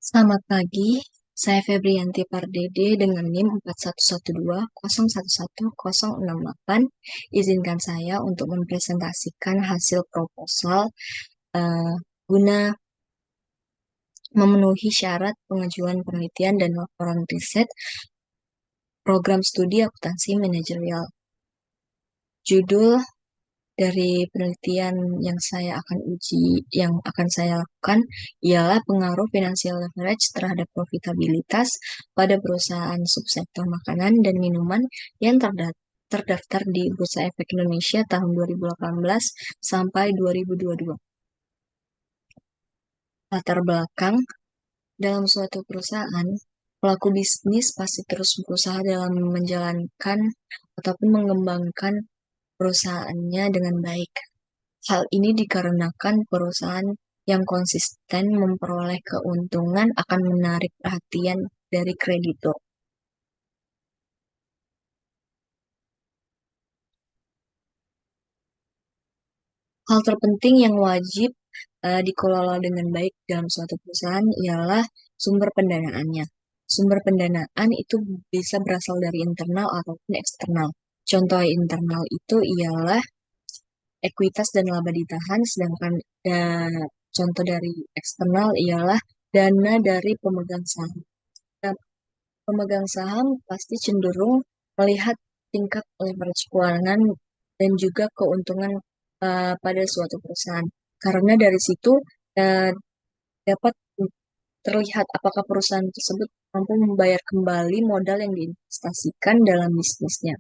Selamat pagi, saya Febrianti Pardede dengan NIM 4112011068. Izinkan saya untuk mempresentasikan hasil proposal eh, guna memenuhi syarat pengajuan penelitian dan laporan riset program studi akuntansi manajerial. Judul dari penelitian yang akan saya lakukan ialah pengaruh financial leverage terhadap profitabilitas pada perusahaan subsektor makanan dan minuman yang terdaftar di Bursa Efek Indonesia tahun 2018 sampai 2022. Latar belakang, dalam suatu perusahaan, pelaku bisnis pasti terus berusaha dalam menjalankan ataupun mengembangkan perusahaannya dengan baik. Hal ini dikarenakan perusahaan yang konsisten memperoleh keuntungan akan menarik perhatian dari kreditur. Hal terpenting yang wajib dikelola dengan baik dalam suatu perusahaan ialah sumber pendanaannya. Sumber pendanaan itu bisa berasal dari internal ataupun eksternal. Contoh internal itu ialah ekuitas dan laba ditahan, sedangkan contoh dari eksternal ialah dana dari pemegang saham. Nah, pemegang saham pasti cenderung melihat tingkat leverage keuangan dan juga keuntungan pada suatu perusahaan. Karena dari situ uh, dapat terlihat apakah perusahaan tersebut mampu membayar kembali modal yang diinvestasikan dalam bisnisnya.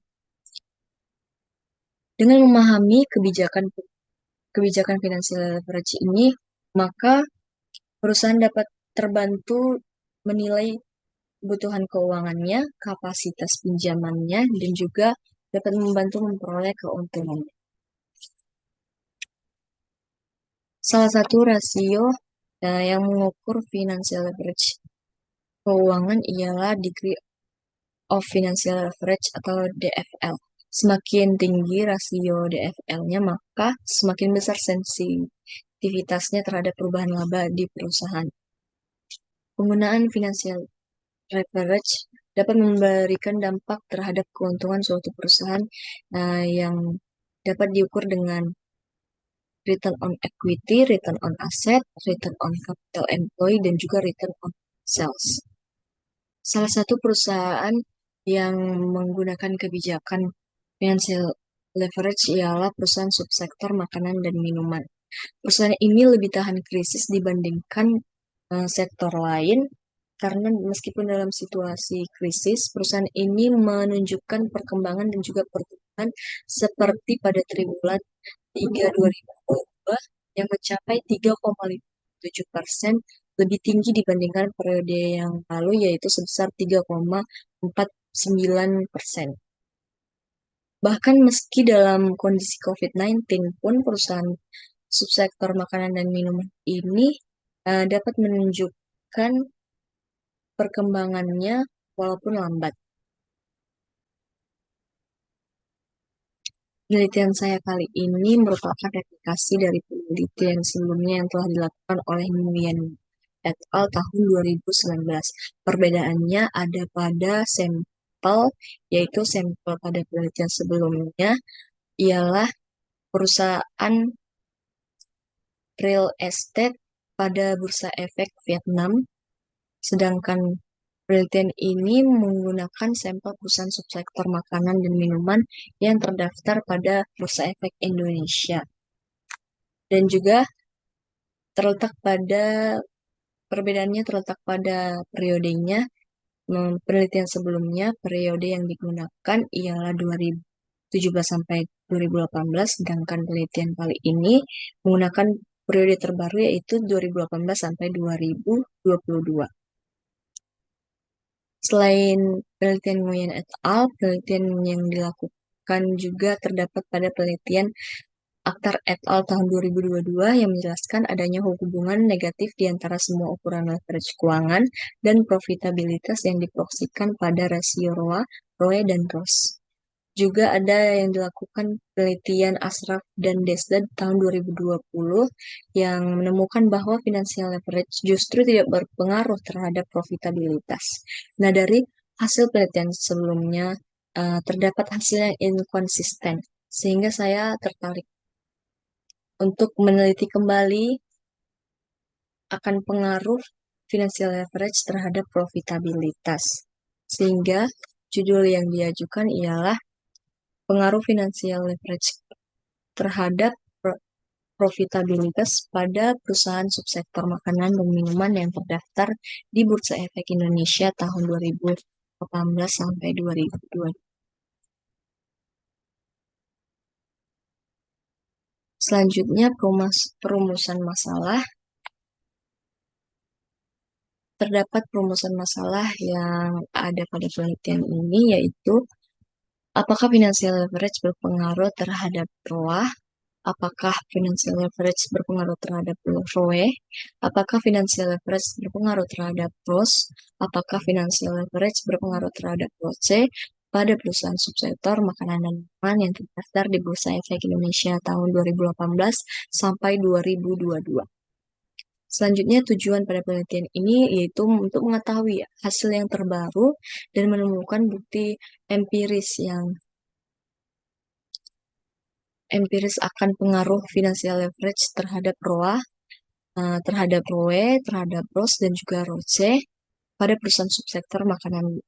Dengan memahami kebijakan financial leverage ini, maka perusahaan dapat terbantu menilai kebutuhan keuangannya, kapasitas pinjamannya, dan juga dapat membantu memperoleh keuntungan. Salah satu rasio yang mengukur financial leverage keuangan ialah Degree of Financial Leverage atau DFL. Semakin tinggi rasio DFL-nya, maka semakin besar sensitivitasnya terhadap perubahan laba di perusahaan. Penggunaan financial leverage dapat memberikan dampak terhadap keuntungan suatu perusahaan yang dapat diukur dengan return on equity, return on asset, return on capital employed, dan juga return on sales. Salah satu perusahaan yang menggunakan kebijakan financial leverage ialah perusahaan subsektor makanan dan minuman. Perusahaan ini lebih tahan krisis dibandingkan sektor lain karena meskipun dalam situasi krisis, perusahaan ini menunjukkan perkembangan dan juga pertumbuhan seperti pada triwulan 3 2022 yang mencapai 3,57%, lebih tinggi dibandingkan periode yang lalu yaitu sebesar 3,49%. Bahkan meski dalam kondisi COVID-19 pun perusahaan subsektor makanan dan minuman ini dapat menunjukkan perkembangannya walaupun lambat. Penelitian saya kali ini merupakan replikasi dari penelitian sebelumnya yang telah dilakukan oleh Nguyen et al. Tahun 2019. Perbedaannya ada pada sampel, yaitu sampel pada penelitian sebelumnya ialah perusahaan real estate pada Bursa Efek Vietnam, sedangkan penelitian ini menggunakan sampel perusahaan subsektor makanan dan minuman yang terdaftar pada Bursa Efek Indonesia. Dan juga terletak pada perbedaannya terletak pada periodenya. Penelitian sebelumnya, periode yang digunakan ialah 2017 sampai 2018, sedangkan penelitian kali ini menggunakan periode terbaru yaitu 2018 sampai 2022. Selain penelitian Nguyen et al., penelitian yang dilakukan juga terdapat pada penelitian Akhtar et al. Tahun 2022 yang menjelaskan adanya hubungan negatif di antara semua ukuran leverage keuangan dan profitabilitas yang diproyeksikan pada rasio ROA, ROE, dan ROS. Juga ada yang dilakukan penelitian Ashraf dan Desda tahun 2020 yang menemukan bahwa financial leverage justru tidak berpengaruh terhadap profitabilitas. Nah, dari hasil penelitian sebelumnya terdapat hasil yang inkonsisten, sehingga saya tertarik untuk meneliti kembali akan pengaruh financial leverage terhadap profitabilitas. Sehingga judul yang diajukan ialah pengaruh financial leverage terhadap profitabilitas pada perusahaan subsektor makanan dan minuman yang terdaftar di Bursa Efek Indonesia tahun 2018 sampai 2020. Selanjutnya, perumusan masalah. Terdapat perumusan masalah yang ada pada penelitian ini, yaitu apakah financial leverage berpengaruh terhadap ROA? Apakah financial leverage berpengaruh terhadap ROE? Apakah financial leverage berpengaruh terhadap ROS? Apakah financial leverage berpengaruh terhadap ROCE pada perusahaan subsektor makanan dan minuman yang terdaftar di Bursa Efek Indonesia tahun 2018 sampai 2022? Selanjutnya, tujuan pada penelitian ini yaitu untuk mengetahui hasil yang terbaru dan menemukan bukti empiris akan pengaruh financial leverage terhadap ROA, terhadap ROE, terhadap ROS, dan juga ROCE pada perusahaan subsektor makanan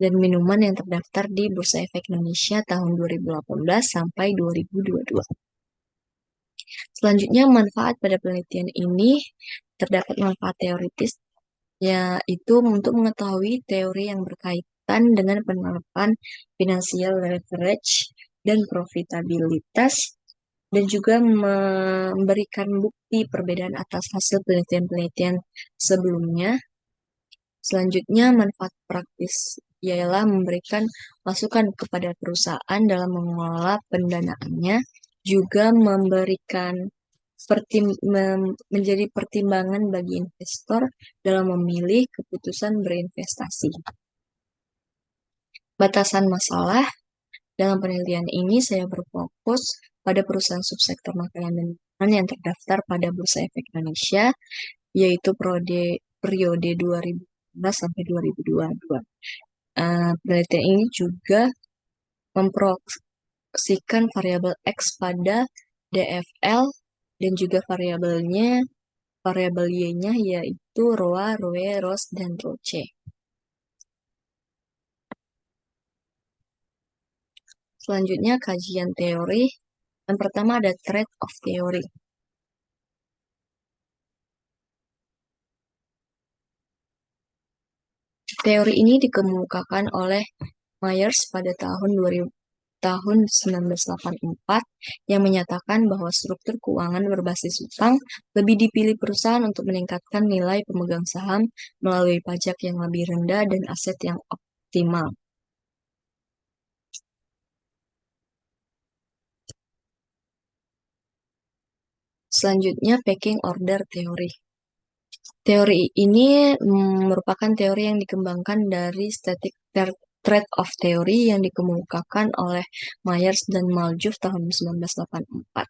dan minuman yang terdaftar di Bursa Efek Indonesia tahun 2018 sampai 2022. Selanjutnya, manfaat pada penelitian ini terdapat manfaat teoritis, yaitu untuk mengetahui teori yang berkaitan dengan penerapan financial leverage dan profitabilitas, dan juga memberikan bukti perbedaan atas hasil penelitian-penelitian sebelumnya. Selanjutnya, manfaat praktis ialah memberikan masukan kepada perusahaan dalam mengelola pendanaannya, juga memberikan menjadi pertimbangan bagi investor dalam memilih keputusan berinvestasi. Batasan masalah. Dalam penelitian ini, saya berfokus pada perusahaan subsektor makanan dan minuman yang terdaftar pada Bursa Efek Indonesia, yaitu periode 2015 sampai 2022. Penelitian ini juga memproyeksikan variabel X pada DFL dan juga variabel Y-nya yaitu ROA, ROE, ROS, dan ROCE. Selanjutnya, kajian teori. Yang pertama ada trade-off teori. Teori ini dikemukakan oleh Myers pada tahun 1984 yang menyatakan bahwa struktur keuangan berbasis utang lebih dipilih perusahaan untuk meningkatkan nilai pemegang saham melalui pajak yang lebih rendah dan aset yang optimal. Selanjutnya, pecking order teori. Teori ini merupakan teori yang dikembangkan dari static trade-off teori yang dikemukakan oleh Myers dan Maljuv tahun 1984.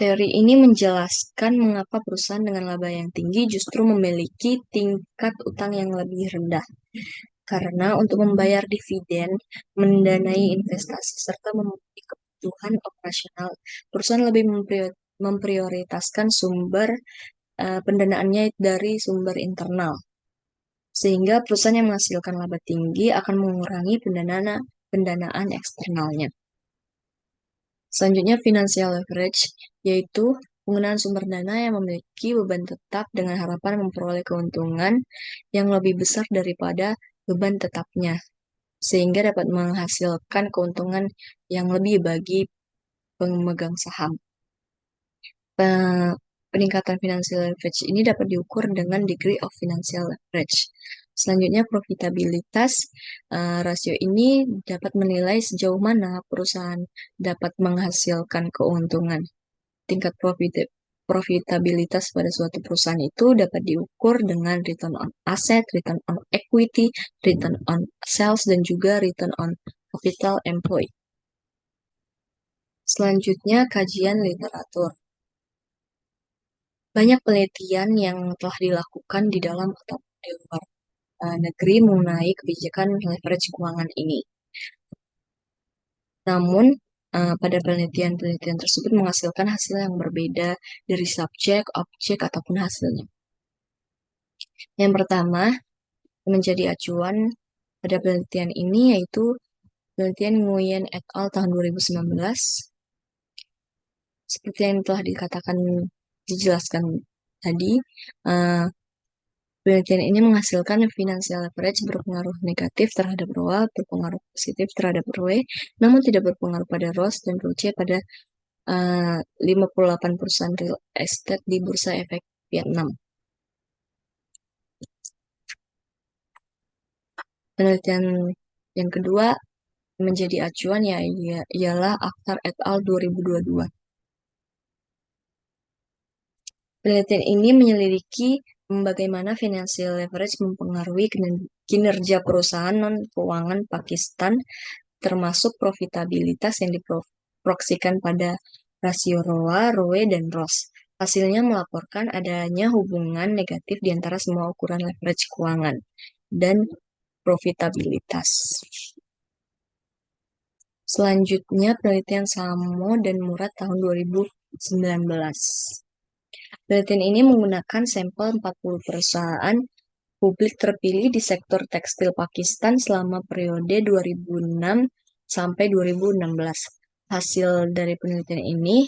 Teori ini menjelaskan mengapa perusahaan dengan laba yang tinggi justru memiliki tingkat utang yang lebih rendah. Karena untuk membayar dividen, mendanai investasi, serta memenuhi kebutuhan operasional, perusahaan lebih memprioritaskan sumber pendanaannya dari sumber internal. Sehingga perusahaan yang menghasilkan laba tinggi akan mengurangi pendanaan eksternalnya. Selanjutnya, financial leverage, yaitu penggunaan sumber dana yang memiliki beban tetap dengan harapan memperoleh keuntungan yang lebih besar daripada beban tetapnya, sehingga dapat menghasilkan keuntungan yang lebih bagi pemegang saham. Peningkatan financial leverage ini dapat diukur dengan degree of financial leverage. Selanjutnya, profitabilitas. Rasio ini dapat menilai sejauh mana perusahaan dapat menghasilkan keuntungan. Tingkat profitabilitas pada suatu perusahaan itu dapat diukur dengan return on asset, return on equity, return on sales, dan juga return on capital employed. Selanjutnya, kajian literatur. Banyak penelitian yang telah dilakukan di dalam atau di luar negeri mengenai kebijakan leverage keuangan ini. Namun, pada penelitian-penelitian tersebut menghasilkan hasil yang berbeda dari subjek, objek, ataupun hasilnya. Yang pertama, menjadi acuan pada penelitian ini yaitu penelitian Nguyen et al. Tahun 2019. Seperti yang telah dijelaskan tadi, penelitian ini menghasilkan financial leverage berpengaruh negatif terhadap ROA, berpengaruh positif terhadap ROE, namun tidak berpengaruh pada ROS dan ROCE pada 58 perusahaan real estate di Bursa Efek Vietnam. Penelitian yang kedua menjadi acuan ialah Akhtar et al. 2022. Penelitian ini menyelidiki bagaimana financial leverage mempengaruhi kinerja perusahaan non-keuangan Pakistan, termasuk profitabilitas yang diproyeksikan pada rasio ROA, ROE, dan ROS. Hasilnya melaporkan adanya hubungan negatif di antara semua ukuran leverage keuangan dan profitabilitas. Selanjutnya, penelitian Samo dan Murad tahun 2019. Penelitian ini menggunakan sampel 40 perusahaan publik terpilih di sektor tekstil Pakistan selama periode 2006 sampai 2016. Hasil dari penelitian ini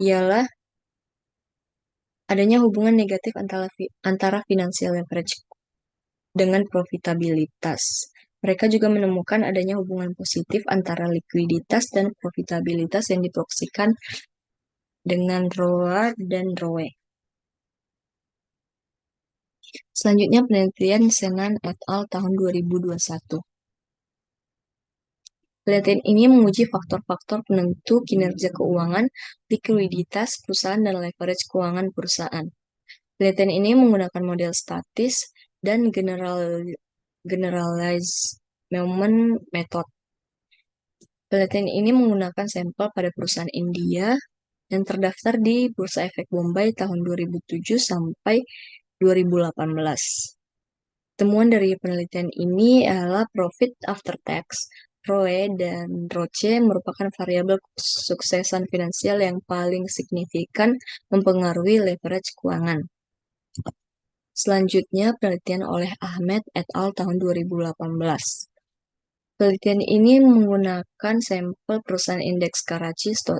ialah adanya hubungan negatif antara financial leverage dengan profitabilitas. Mereka juga menemukan adanya hubungan positif antara likuiditas dan profitabilitas yang diproyeksikan dengan ROA dan ROE. Selanjutnya penelitian Senan et al. Tahun 2021. Penelitian ini menguji faktor-faktor penentu kinerja keuangan, likuiditas perusahaan, dan leverage keuangan perusahaan. Penelitian ini menggunakan model statis dan generalized Neumann method. Penelitian ini menggunakan sampel pada perusahaan India yang terdaftar di Bursa Efek Bombay tahun 2007 sampai 2018. Temuan dari penelitian ini adalah profit after tax, ROE, dan ROCE merupakan variabel kesuksesan finansial yang paling signifikan mempengaruhi leverage keuangan. Selanjutnya, penelitian oleh Ahmed et al. Tahun 2018. Penelitian ini menggunakan sampel perusahaan indeks Karachi Stock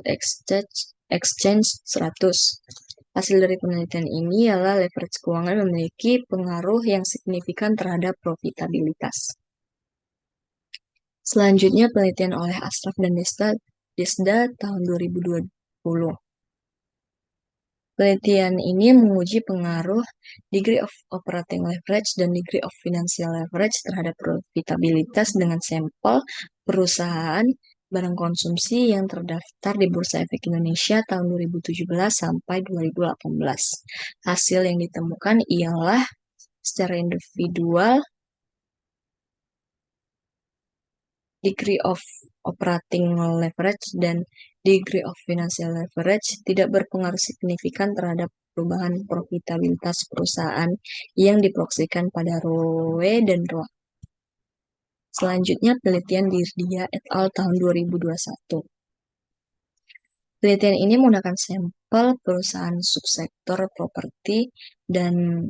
Exchange 100. Hasil dari penelitian ini adalah leverage keuangan memiliki pengaruh yang signifikan terhadap profitabilitas. Selanjutnya, penelitian oleh Ashraf dan Desda tahun 2020. Penelitian ini menguji pengaruh degree of operating leverage dan degree of financial leverage terhadap profitabilitas dengan sampel perusahaan barang konsumsi yang terdaftar di Bursa Efek Indonesia tahun 2017 sampai 2018. Hasil yang ditemukan ialah secara individual degree of operating leverage dan degree of financial leverage tidak berpengaruh signifikan terhadap perubahan profitabilitas perusahaan yang diproyeksikan pada ROE dan ROA. Selanjutnya, penelitian Dirdia et al. Tahun 2021. Penelitian ini menggunakan sampel perusahaan subsektor properti dan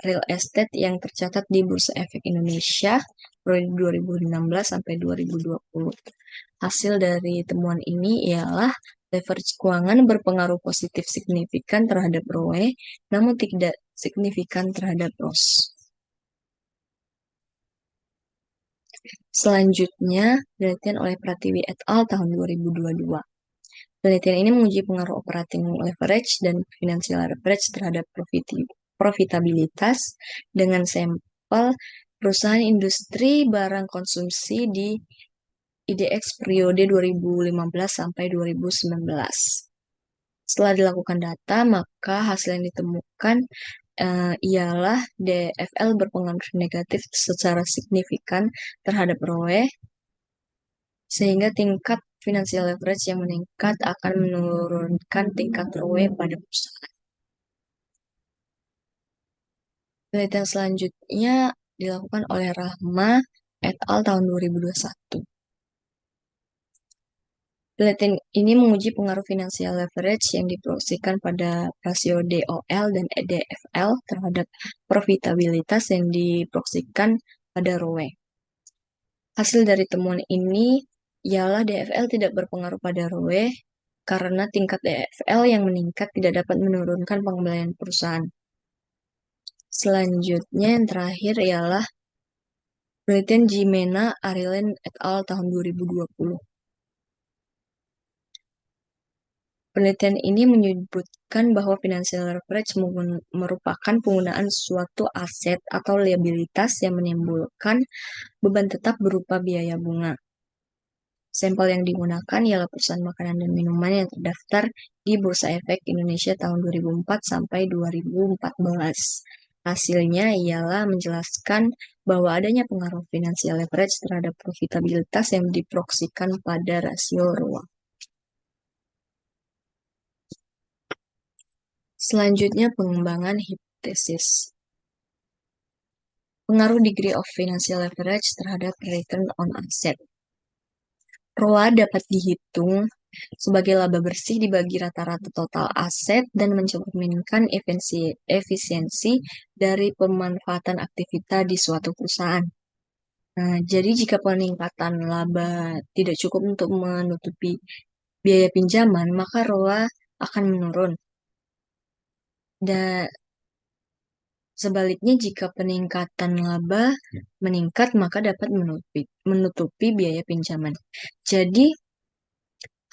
real estate yang tercatat di Bursa Efek Indonesia periode 2016 sampai 2020. Hasil dari temuan ini ialah leverage keuangan berpengaruh positif signifikan terhadap ROE, namun tidak signifikan terhadap ROS. Selanjutnya, penelitian oleh Pratiwi et al. Tahun 2022. Penelitian ini menguji pengaruh operating leverage dan financial leverage terhadap profitabilitas dengan sampel perusahaan industri barang konsumsi di IDX periode 2015 sampai 2019. Setelah dilakukan data, maka hasil yang ditemukan ialah DFL berpengaruh negatif secara signifikan terhadap ROE, sehingga tingkat financial leverage yang meningkat akan menurunkan tingkat ROE pada perusahaan. Penelitian selanjutnya dilakukan oleh Rahma et al. Tahun 2021. Penelitian ini menguji pengaruh financial leverage yang diproyeksikan pada rasio DOL dan DFL terhadap profitabilitas yang diproyeksikan pada ROE. Hasil dari temuan ini ialah DFL tidak berpengaruh pada ROE karena tingkat DFL yang meningkat tidak dapat menurunkan pengembalian perusahaan. Selanjutnya yang terakhir ialah penelitian Jimena Arilen et al. Tahun 2020. Penelitian ini menyebutkan bahwa financial leverage merupakan penggunaan suatu aset atau liabilitas yang menimbulkan beban tetap berupa biaya bunga. Sampel yang digunakan ialah perusahaan makanan dan minuman yang terdaftar di Bursa Efek Indonesia tahun 2004 sampai 2014. Hasilnya ialah menjelaskan bahwa adanya pengaruh financial leverage terhadap profitabilitas yang diproyeksikan pada rasio ROA. Selanjutnya, pengembangan hipotesis. Pengaruh degree of financial leverage terhadap return on asset. ROA dapat dihitung sebagai laba bersih dibagi rata-rata total aset dan mencerminkan efisiensi dari pemanfaatan aktivitas di suatu perusahaan. Nah, jadi jika peningkatan laba tidak cukup untuk menutupi biaya pinjaman, maka ROA akan menurun. Dan sebaliknya, jika peningkatan laba meningkat, maka dapat menutupi biaya pinjaman. Jadi,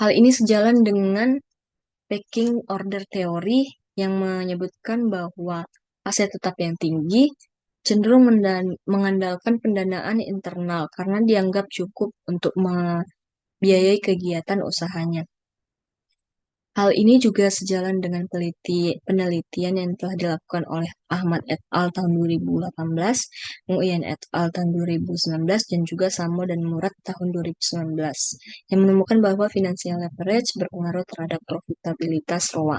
hal ini sejalan dengan pecking order teori yang menyebutkan bahwa aset tetap yang tinggi cenderung mengandalkan pendanaan internal karena dianggap cukup untuk membiayai kegiatan usahanya. Hal ini juga sejalan dengan penelitian yang telah dilakukan oleh Ahmad et al. Tahun 2018, Nguyen et al. Tahun 2019, dan juga Samo dan Murad tahun 2019, yang menemukan bahwa financial leverage berpengaruh terhadap profitabilitas ROA.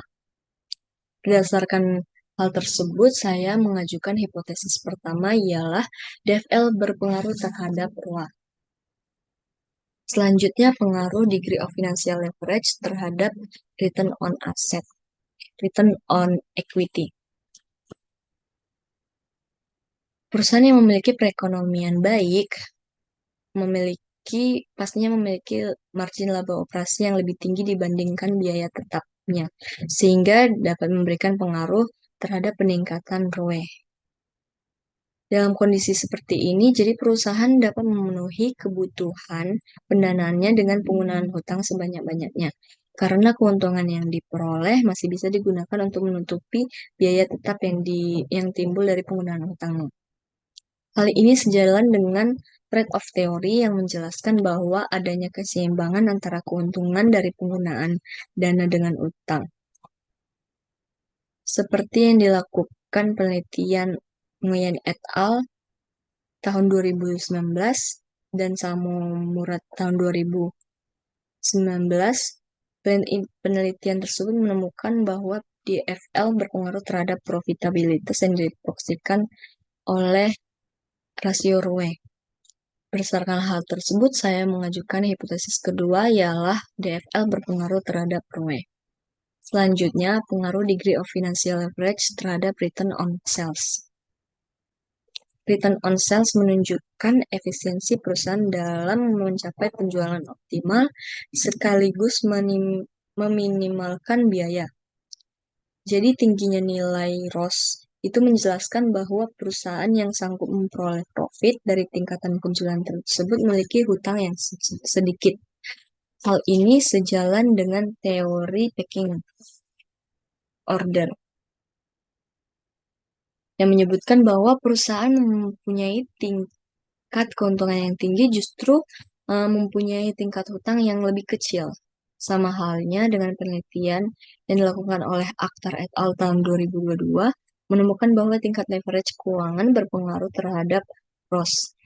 Berdasarkan hal tersebut, saya mengajukan hipotesis pertama ialah DFL berpengaruh terhadap ROA. Selanjutnya, pengaruh degree of financial leverage terhadap return on asset, return on equity. Perusahaan yang memiliki perekonomian baik pastinya memiliki margin laba operasi yang lebih tinggi dibandingkan biaya tetapnya, sehingga dapat memberikan pengaruh terhadap peningkatan ROE. Dalam kondisi seperti ini, jadi perusahaan dapat memenuhi kebutuhan pendanaannya dengan penggunaan hutang sebanyak-banyaknya. Karena keuntungan yang diperoleh masih bisa digunakan untuk menutupi biaya tetap yang timbul dari penggunaan hutang. Hal ini sejalan dengan trade-off teori yang menjelaskan bahwa adanya keseimbangan antara keuntungan dari penggunaan dana dengan utang. Seperti yang dilakukan penelitian Nguyen et al. Tahun 2019 dan Samo Murad tahun 2019, penelitian tersebut menemukan bahwa DFL berpengaruh terhadap profitabilitas yang diproyeksikan oleh rasio ROE. Berdasarkan hal tersebut, saya mengajukan hipotesis kedua ialah DFL berpengaruh terhadap ROE. Selanjutnya, pengaruh degree of financial leverage terhadap return on sales. Return on sales menunjukkan efisiensi perusahaan dalam mencapai penjualan optimal sekaligus meminimalkan biaya. Jadi tingginya nilai ROS itu menjelaskan bahwa perusahaan yang sanggup memperoleh profit dari tingkatan penjualan tersebut memiliki hutang yang sedikit. Hal ini sejalan dengan teori pecking order yang menyebutkan bahwa perusahaan mempunyai tingkat keuntungan yang tinggi justru mempunyai tingkat hutang yang lebih kecil. Sama halnya dengan penelitian yang dilakukan oleh Akhtar et al. Tahun 2022, menemukan bahwa tingkat leverage keuangan berpengaruh terhadap ROS.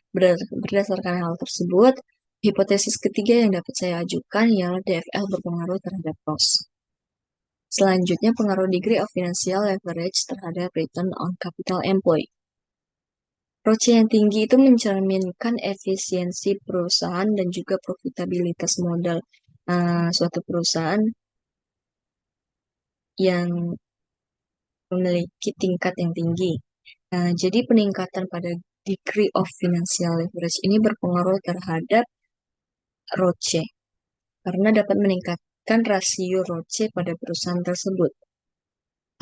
Berdasarkan hal tersebut, hipotesis ketiga yang dapat saya ajukan ialah DFL berpengaruh terhadap ROS. Selanjutnya, pengaruh degree of financial leverage terhadap return on capital employed. ROCE yang tinggi itu mencerminkan efisiensi perusahaan dan juga profitabilitas modal suatu perusahaan yang memiliki tingkat yang tinggi. Jadi peningkatan pada degree of financial leverage ini berpengaruh terhadap ROCE karena dapat meningkatkan rasio ROCE pada perusahaan tersebut.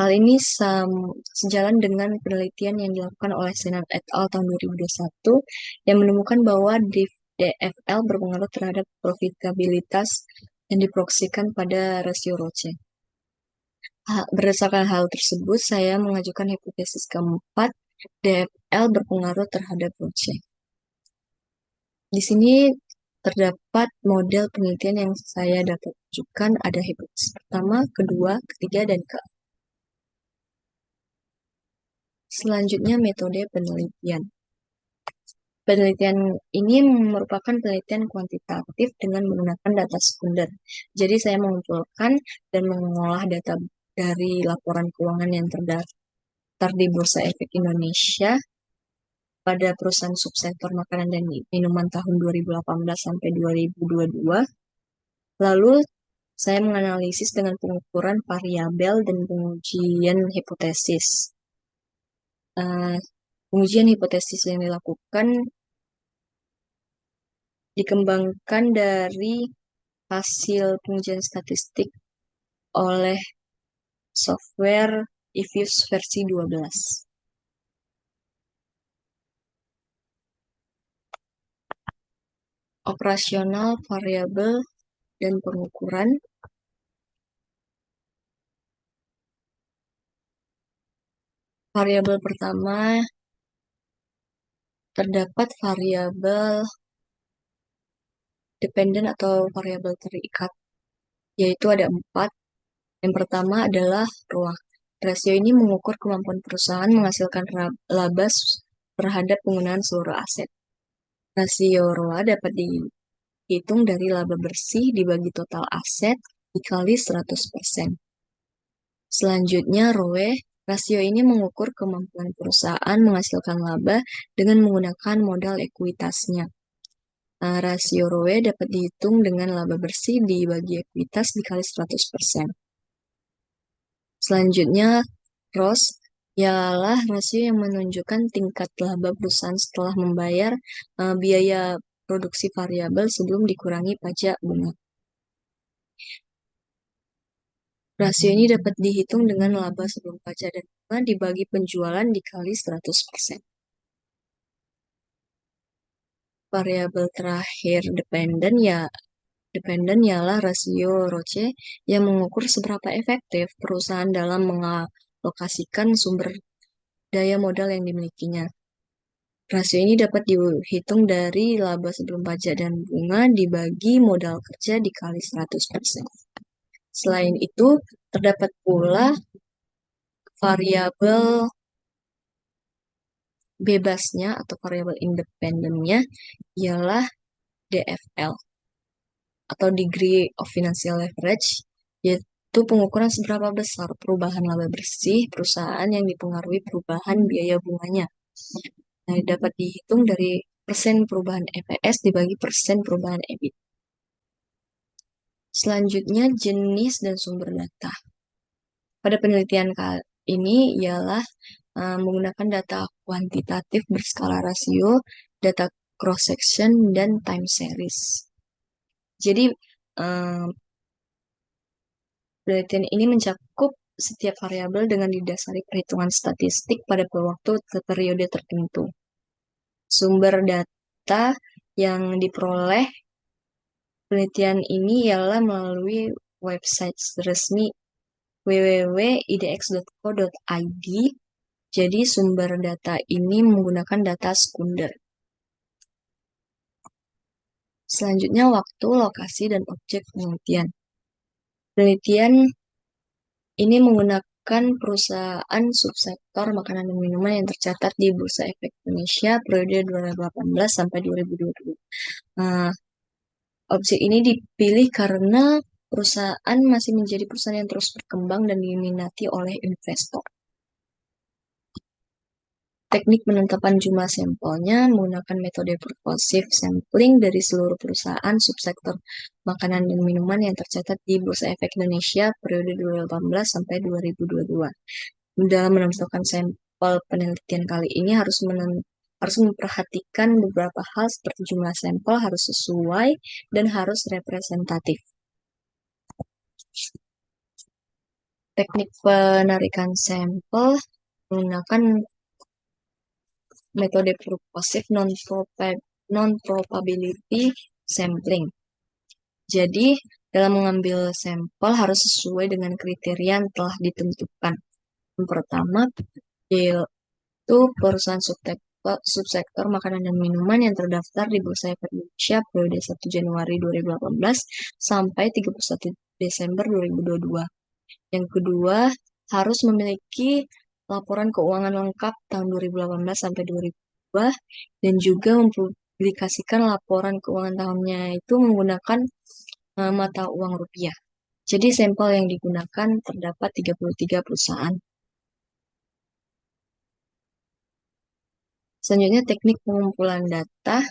Hal ini sejalan dengan penelitian yang dilakukan oleh Senan et al. Tahun 2021 yang menemukan bahwa DFL berpengaruh terhadap profitabilitas yang diproyeksikan pada rasio ROCE. Berdasarkan hal tersebut, saya mengajukan hipotesis keempat, DFL berpengaruh terhadap ROCE. Di sini terdapat model penelitian yang saya dapat ajukan, ada hipotesis pertama, kedua, ketiga, dan keempat. Selanjutnya, metode penelitian. Penelitian ini merupakan penelitian kuantitatif dengan menggunakan data sekunder. Jadi saya mengumpulkan dan mengolah data dari laporan keuangan yang terdaftar di Bursa Efek Indonesia pada perusahaan subsektor makanan dan minuman tahun 2018 sampai 2022. Lalu saya menganalisis dengan pengukuran variabel dan pengujian hipotesis. Pengujian hipotesis yang dilakukan dikembangkan dari hasil pengujian statistik oleh software Ifuse versi 12. Operasional variabel dan pengukuran. Variabel pertama, terdapat variabel dependen atau variabel terikat, yaitu ada 4. Yang pertama adalah ROA. Rasio ini mengukur kemampuan perusahaan menghasilkan laba terhadap penggunaan seluruh aset. Rasio ROA dapat dihitung dari laba bersih dibagi total aset dikali 100%. Selanjutnya, ROE. Rasio ini mengukur kemampuan perusahaan menghasilkan laba dengan menggunakan modal ekuitasnya. Rasio ROE dapat dihitung dengan laba bersih dibagi ekuitas dikali 100%. Selanjutnya, ROS ialah rasio yang menunjukkan tingkat laba perusahaan setelah membayar biaya produksi variabel sebelum dikurangi pajak bunga. Rasio ini dapat dihitung dengan laba sebelum pajak dan bunga dibagi penjualan dikali 100%. Variabel terakhir dependen ialah rasio ROCE yang mengukur seberapa efektif perusahaan dalam mengalokasikan sumber daya modal yang dimilikinya. Rasio ini dapat dihitung dari laba sebelum pajak dan bunga dibagi modal kerja dikali 100%. Selain itu, terdapat pula variabel bebasnya atau variabel independennya ialah DFL atau Degree of Financial Leverage, yaitu pengukuran seberapa besar perubahan laba bersih perusahaan yang dipengaruhi perubahan biaya bunganya. Dapat dihitung dari persen perubahan EPS dibagi persen perubahan EBIT. Selanjutnya, jenis dan sumber data. Pada penelitian kali ini ialah menggunakan data kuantitatif berskala rasio, data cross-section, dan time series. Jadi, penelitian ini mencakup setiap variabel dengan didasari perhitungan statistik pada waktu periode tertentu. Sumber data yang diperoleh penelitian ini ialah melalui website resmi www.idx.co.id. Jadi sumber data ini menggunakan data sekunder. Selanjutnya, waktu, lokasi, dan objek penelitian. Penelitian ini menggunakan perusahaan subsektor makanan dan minuman yang tercatat di Bursa Efek Indonesia periode 2018 sampai 2022. Nah, opsi ini dipilih karena perusahaan masih menjadi perusahaan yang terus berkembang dan diminati oleh investor. Teknik penetapan jumlah sampelnya menggunakan metode purposive sampling dari seluruh perusahaan subsektor makanan dan minuman yang tercatat di Bursa Efek Indonesia periode 2018 sampai 2022. Dalam menentukan sampel penelitian kali ini harus memperhatikan beberapa hal seperti jumlah sampel harus sesuai dan harus representatif. Teknik penarikan sampel menggunakan metode purposive non-probability sampling. Jadi, dalam mengambil sampel harus sesuai dengan kriteria yang telah ditentukan. Yang pertama, yaitu perusahaan subsektor makanan dan minuman yang terdaftar di Bursa Efek Indonesia periode 1 Januari 2018 sampai 31 Desember 2022. Yang kedua, harus memiliki laporan keuangan lengkap tahun 2018 sampai 2022 dan juga mempublikasikan laporan keuangan tahunnya itu menggunakan mata uang rupiah. Jadi sampel yang digunakan terdapat 33 perusahaan. Selanjutnya teknik pengumpulan data.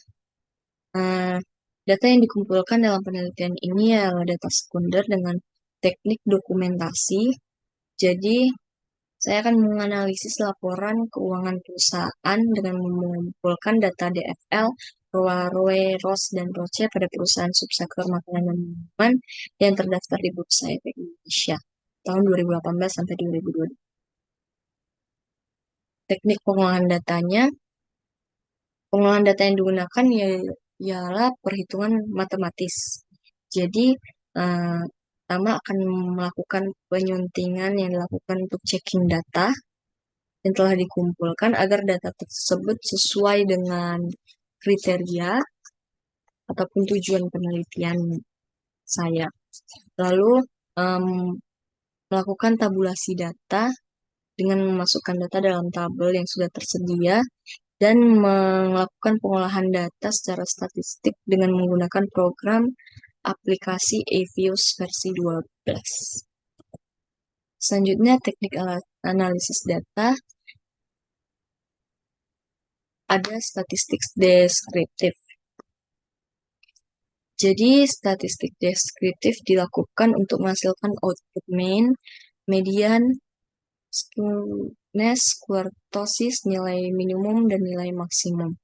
Data yang dikumpulkan dalam penelitian ini adalah data sekunder dengan teknik dokumentasi. Jadi, saya akan menganalisis laporan keuangan perusahaan dengan mengumpulkan data DFL, ROA, ROE, ROS, dan ROCE pada perusahaan subsektor makanan dan minuman yang terdaftar di Bursa Efek Indonesia tahun 2018 sampai 2022. Teknik pengolahan datanya, pengolahan data yang digunakan ialah perhitungan matematis. Jadi, pertama akan melakukan penyuntingan yang dilakukan untuk checking data yang telah dikumpulkan agar data tersebut sesuai dengan kriteria ataupun tujuan penelitian saya. Lalu melakukan tabulasi data dengan memasukkan data dalam tabel yang sudah tersedia dan melakukan pengolahan data secara statistik dengan menggunakan program aplikasi Avios versi 12. Selanjutnya teknik analisis data. Ada statistik deskriptif. Jadi, statistik deskriptif dilakukan untuk menghasilkan output mean, median, skewness, kurtosis, nilai minimum, dan nilai maksimum.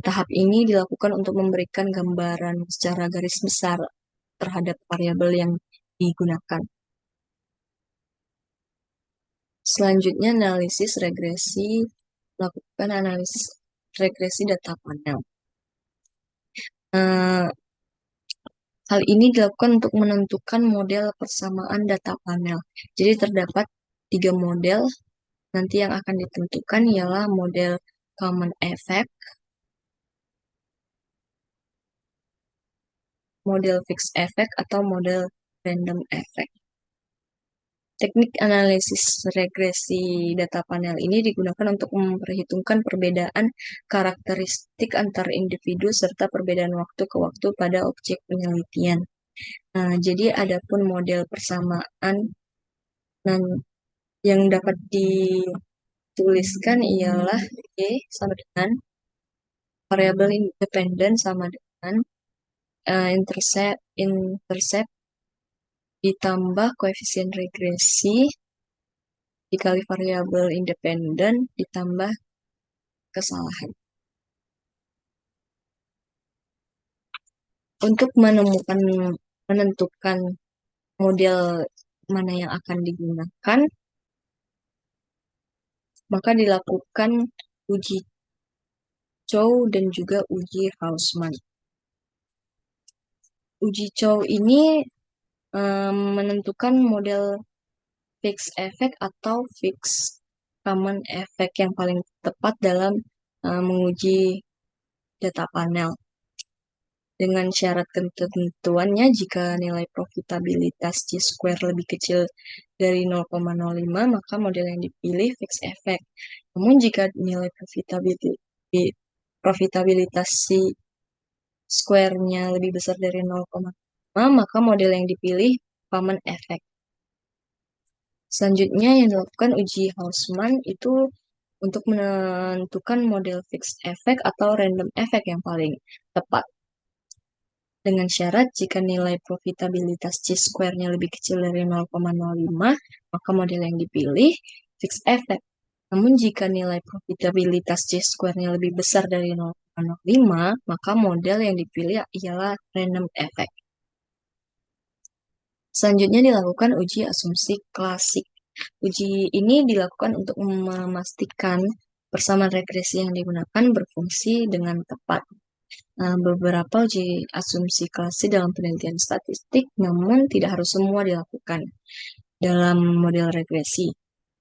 Tahap ini dilakukan untuk memberikan gambaran secara garis besar terhadap variabel yang digunakan. Selanjutnya, analisis regresi. Lakukan analisis regresi data panel. Hal ini dilakukan untuk menentukan model persamaan data panel. Jadi terdapat 3 model. Nanti yang akan ditentukan ialah model common effect, model fixed effect, atau model random effect. Teknik analisis regresi data panel ini digunakan untuk memperhitungkan perbedaan karakteristik antar individu serta perbedaan waktu ke waktu pada objek penelitian. Jadi adapun model persamaan yang dapat dituliskan ialah Y sama dengan variabel independen sama dengan intercept ditambah koefisien regresi dikali variabel independen ditambah kesalahan. Untuk menentukan model mana yang akan digunakan, maka dilakukan uji Chow dan juga uji Hausman. Uji Chow ini menentukan model fixed effect atau fixed common effect yang paling tepat dalam menguji data panel. Dengan syarat ketentuannya, jika nilai profitabilitas Chi-square lebih kecil dari 0,05, maka model yang dipilih fixed effect. Namun jika nilai profitabilitas Chi-square-nya lebih besar dari 0,5, maka model yang dipilih common effect. Selanjutnya yang dilakukan uji Hausman itu untuk menentukan model fixed effect atau random effect yang paling tepat. Dengan syarat jika nilai profitabilitas Chi-square-nya lebih kecil dari 0,05, maka model yang dipilih fixed effect. Namun jika nilai profitabilitas Chi-square-nya lebih besar dari 0,05, maka model yang dipilih ialah random effect. Selanjutnya dilakukan uji asumsi klasik. Uji ini dilakukan untuk memastikan persamaan regresi yang digunakan berfungsi dengan tepat. Beberapa uji asumsi klasik dalam penelitian statistik, namun tidak harus semua dilakukan dalam model regresi.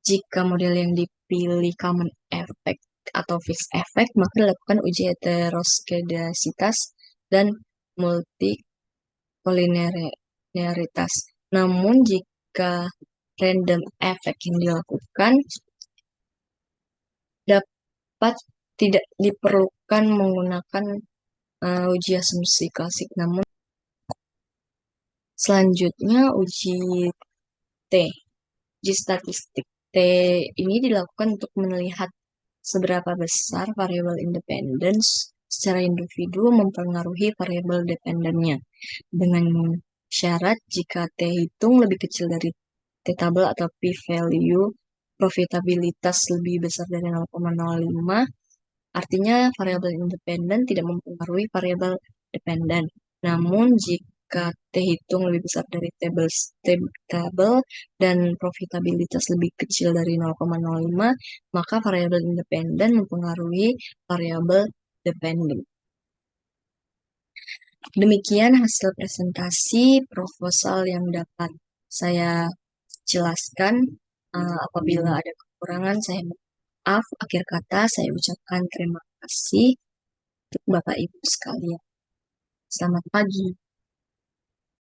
Jika model yang dipilih common effect atau fixed effect, maka dilakukan uji heteroskedasitas dan multikolinearitas. Namun jika random effect yang dilakukan, dapat tidak diperlukan menggunakan uji asumsi klasik. Namun selanjutnya uji T, uji statistik. T ini dilakukan untuk melihat seberapa besar variabel independence secara individu mempengaruhi variabel dependennya. Dengan syarat jika T hitung lebih kecil dari T tabel atau p-value, profitabilitas lebih besar dari 0,05, artinya variabel independen tidak mempengaruhi variabel dependen. Namun jika T hitung lebih besar dari tabel dan profitabilitas lebih kecil dari 0,05, maka variabel independen mempengaruhi variabel dependen. Demikian hasil presentasi proposal yang dapat saya jelaskan. Apabila ada kekurangan, saya maaf. Akhir kata, saya ucapkan terima kasih untuk Bapak Ibu sekalian. Selamat pagi.